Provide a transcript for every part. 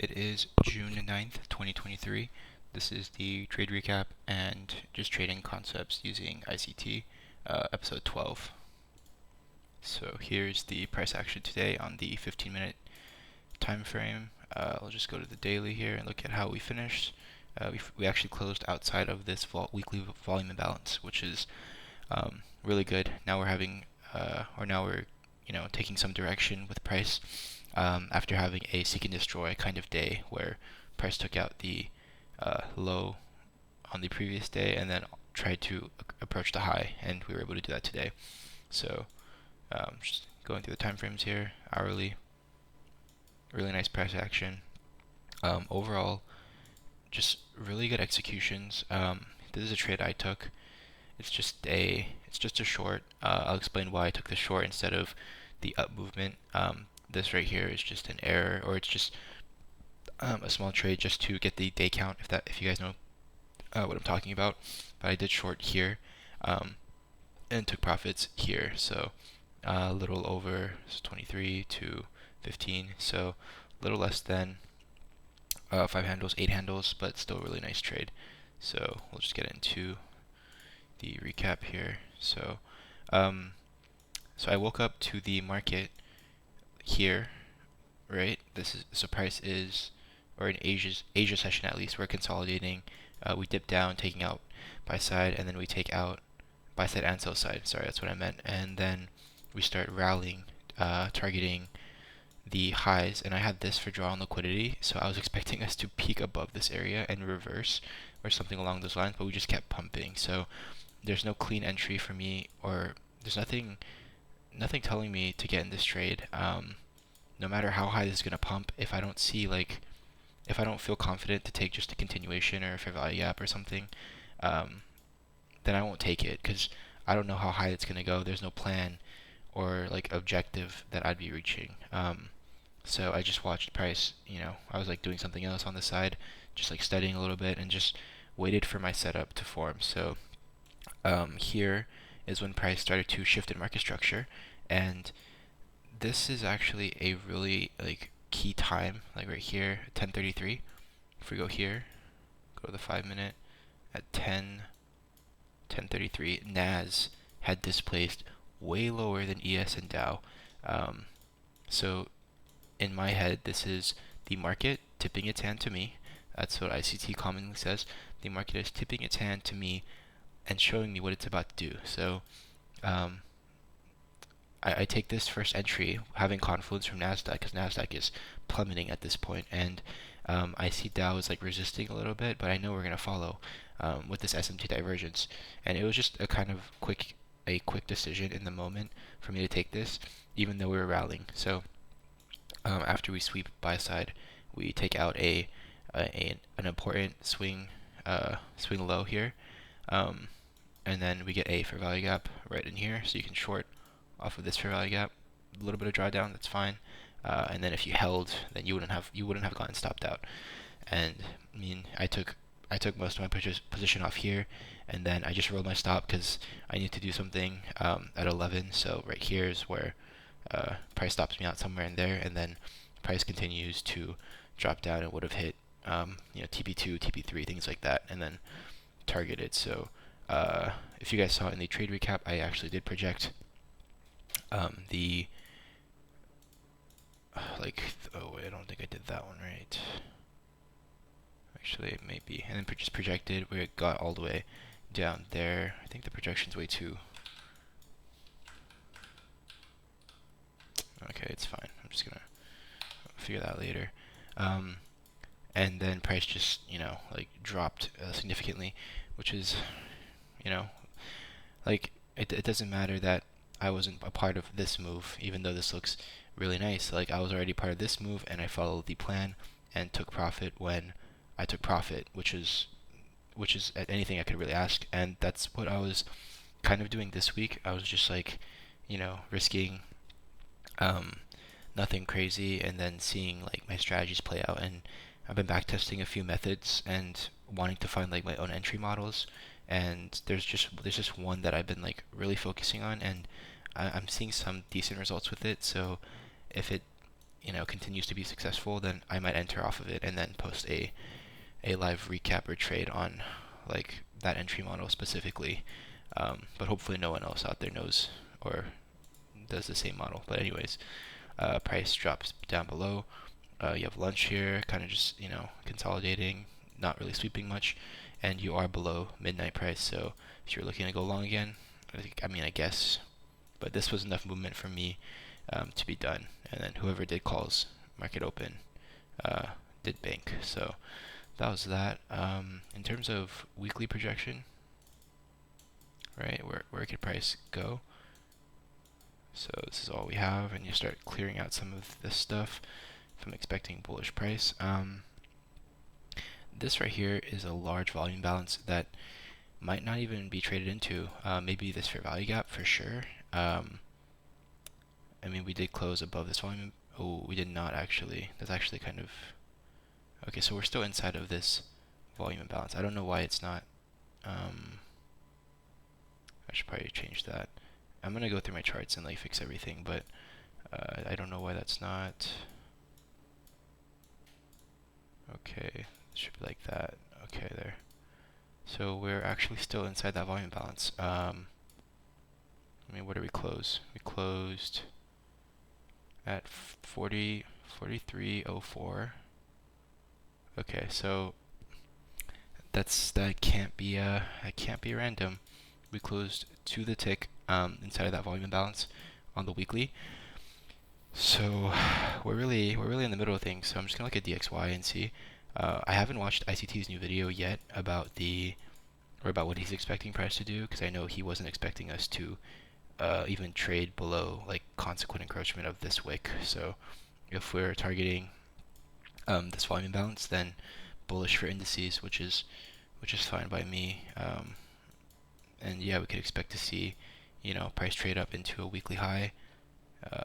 It is June 9th, 2023. This is the trade recap and just trading concepts using ICT, episode 12. So here's the price action today on the 15-minute time frame. I'll just go to the daily here and look at how we finished. We actually closed outside of this weekly volume imbalance, which is really good. Now we're having, or now we're, taking some direction with price after having a seek and destroy kind of day where price took out the low on the previous day and then tried to approach the high, and we were able to do that today. So just going through the time frames here, hourly, really nice price action. Overall, just really good executions. This is a trade I took. It's just a short. I'll explain why I took the short instead of the up movement. This right here is just an error, or it's just a small trade just to get the day count. If you guys know what I'm talking about, but I did short here, and took profits here. So a little over 23 to 15. So a little less than 5 handles, 8 handles, but still a really nice trade. So we'll just get into the recap here. So I woke up to the market here, right? So price is, or in Asia session at least, we're consolidating. We dip down, taking out buy side, and then we take out buy side and sell side. Sorry, that's what I meant. And then we start rallying, targeting the highs, and I had this for draw on liquidity, so I was expecting us to peak above this area and reverse or something along those lines, but we just kept pumping. So there's no clean entry for me, or there's nothing telling me to get in this trade. No matter how high this is gonna pump, if I don't feel confident to take just a continuation or a fair value gap or something, then I won't take it because I don't know how high it's gonna go. There's no plan or like objective that I'd be reaching. So I just watched price. I was like doing something else on the side, just like studying a little bit, and just waited for my setup to form. So here is when price started to shift in market structure, and this is actually a really like key time, like right here, 10:33. If we go here, go to the 5 minute at 10:33, NAS had displaced way lower than ES and Dow. So in my head, this is the market tipping its hand to me. That's what ICT commonly says. The market is tipping its hand to me and showing me what it's about to do. So I take this first entry having confluence from NASDAQ because NASDAQ is plummeting at this point, and I see Dow is like resisting a little bit, but I know we're gonna follow with this SMT divergence, and it was just a kind of quick decision in the moment for me to take this, even though we were rallying. So after we sweep buy side, we take out an important swing low here, and then we get a fair value gap right in here, so you can short off of this fair value gap. A little bit of drawdown, that's fine. And then if you held, then you wouldn't have gotten stopped out. And I mean, I took most of my position off here, and then I just rolled my stop because I need to do something at 11. So right here is where price stops me out somewhere in there, and then price continues to drop down. It would have hit TP2, TP3, things like that, and then targeted. So if you guys saw in the trade recap, I actually did project oh wait, I don't think I did that one right. Actually, it may be. And then just projected where it got all the way down there. I think the projection's way too. Okay, it's fine. I'm just gonna figure that out later. And then price just, like dropped significantly, which is, like it doesn't matter that I wasn't a part of this move, even though this looks really nice. Like I was already part of this move, and I followed the plan and took profit when I took profit, which is anything I could really ask. And that's what I was kind of doing this week. I was just like, risking nothing crazy, and then seeing like my strategies play out. And I've been back testing a few methods and wanting to find like my own entry models. And there's just one that I've been like really focusing on, and I'm seeing some decent results with it. So if it continues to be successful, then I might enter off of it and then post a live recap or trade on like that entry model specifically. But hopefully no one else out there knows or does the same model. But anyways, price drops down below. You have lunch here, kind of just consolidating, not really sweeping much, and you are below midnight price. So if you're looking to go long again, I guess, but this was enough movement for me to be done. And then whoever did calls market open did bank. So that was that. In terms of weekly projection, right, where could price go? So this is all we have, and you start clearing out some of this stuff if I'm expecting bullish price. This right here is a large volume balance that might not even be traded into. Maybe this fair value gap for sure. We did close above this volume. Oh, we did not actually. That's actually kind of... Okay, so we're still inside of this volume imbalance. I don't know why it's not... I should probably change that. I'm going to go through my charts and like fix everything, but I don't know why that's not... Okay, it should be like that. Okay, there. So we're actually still inside that volume balance. What did we close? We closed at 43.04. Okay, so that can't be random. We closed to the tick inside of that volume imbalance on the weekly. So we're really in the middle of things. So I'm just gonna look at DXY and see. I haven't watched ICT's new video yet about what he's expecting price to do, because I know he wasn't expecting us to even trade below like consequent encroachment of this wick. So if we're targeting this volume imbalance, then bullish for indices, which is fine by me. And yeah, we could expect to see price trade up into a weekly high,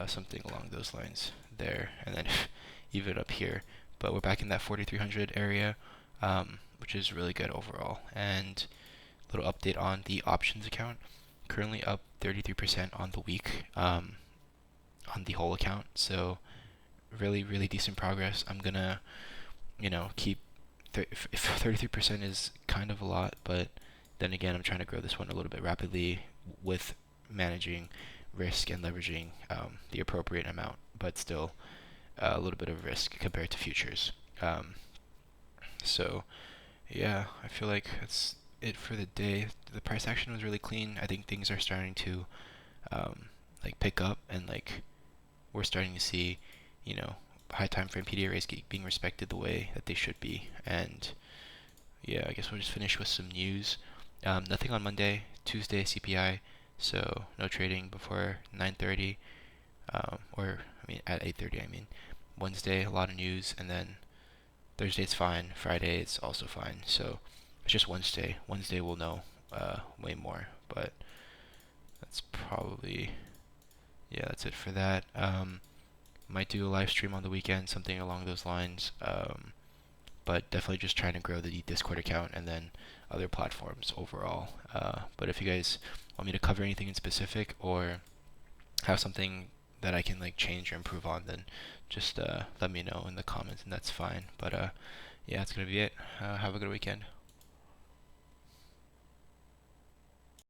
something along those lines there, and then even up here. But we're back in that 4300 area, which is really good overall. And a little update on the options account, currently up 33% on the week, on the whole account. So really decent progress. I'm gonna keep if 33% is kind of a lot, but then again, I'm trying to grow this one a little bit rapidly with managing risk and leveraging the appropriate amount, but still a little bit of risk compared to futures. So yeah, I feel like that's it for the day. The price action was really clean. I think things are starting to like pick up, and like we're starting to see high time frame PDA arrays being respected the way that they should be. And yeah, I guess we'll just finish with some news. Nothing on Monday. Tuesday CPI, so no trading before 9:30, at 8:30. Wednesday a lot of news, and then Thursday it's fine. Friday it's also fine. So it's just Wednesday. Wednesday we'll know way more. But that's probably that's it for that. Might do a live stream on the weekend, something along those lines. But definitely just trying to grow the Discord account and then other platforms overall. But if you guys want me to cover anything in specific or have something that I can like change or improve on, then just let me know in the comments, and that's fine. But yeah, that's gonna be it. Have a good weekend.